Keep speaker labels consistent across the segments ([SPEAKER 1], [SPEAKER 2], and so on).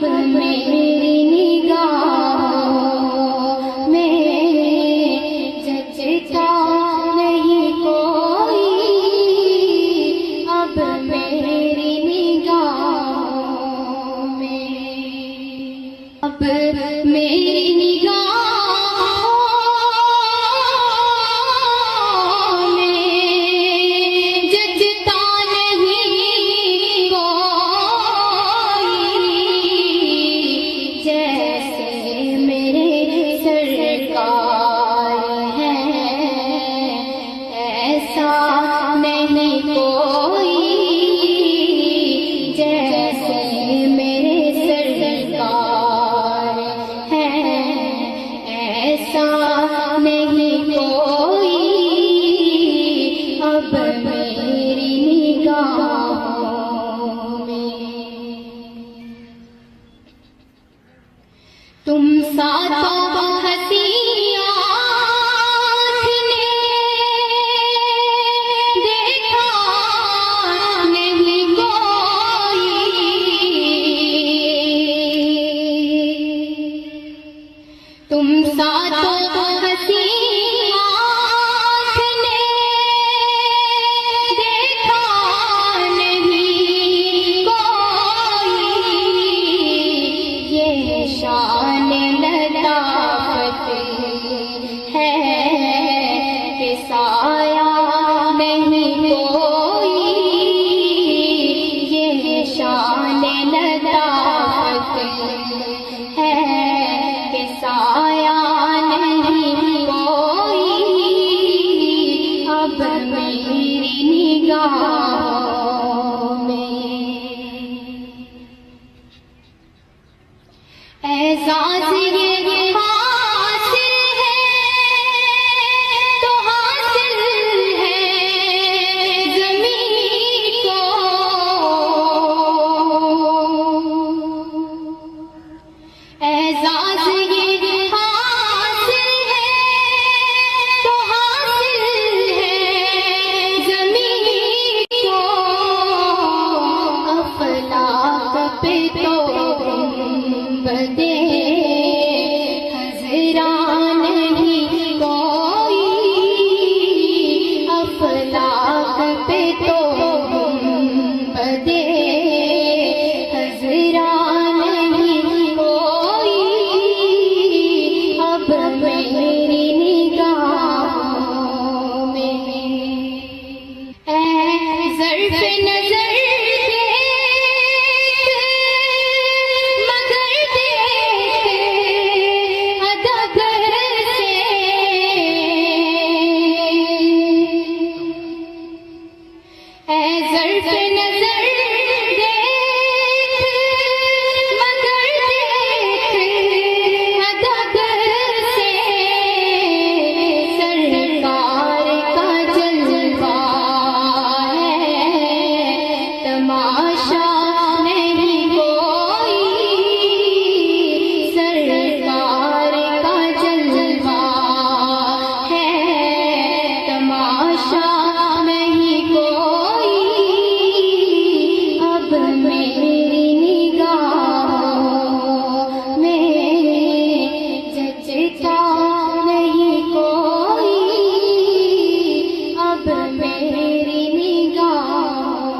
[SPEAKER 1] अब मेरी निगाहों में जचता नहीं कोई, अब मेरी निगाहों में, अब मेरी निगाहों में जचता नहीं कोई, जैसे मेरे सरकार हैं ऐसा नहीं कोई, जैसे मेरे सरकार हैं ऐसा नहीं कोई, अब मेरी निगाहों में। तुम सातों हंसी आँख ने देखा नहीं कोई, तुम सातों हंसी आँख ने देखा नहीं कोई, ये शान लताफत है कि साया नहीं कोई, ये शान लताफत है कि साया नहीं कोई, अब मेरी निगाहों में। एहसास ये हासिल है तो हासिल है ज़मीं को, एहसास ये हासिल है तो हासिल है ज़मीं को, अफलाक पे तो बदे हज़रा नहीं कोई, अफलाक पे तो बदे हज़रा नहीं कोई, अब मेरी निगाहों में। ऐ ज़र्फ़ नज़र ज़र्फ़ नज़र देख मगर देख अदब से, सरकार का जलवा है तमाशा नहीं कोई, सरकार का जलवा है तमाशा नहीं कोई, अब मेरी निगाहों में जचता नहीं कोई, अब मेरी निगाहों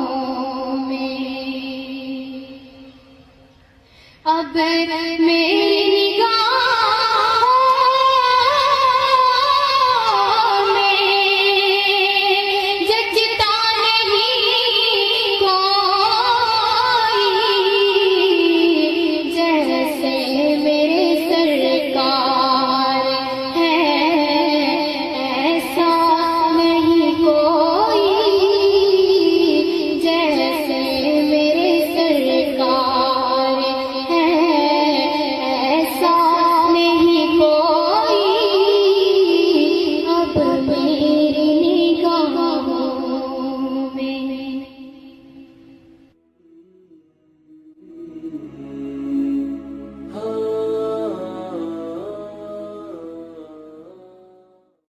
[SPEAKER 1] में, अब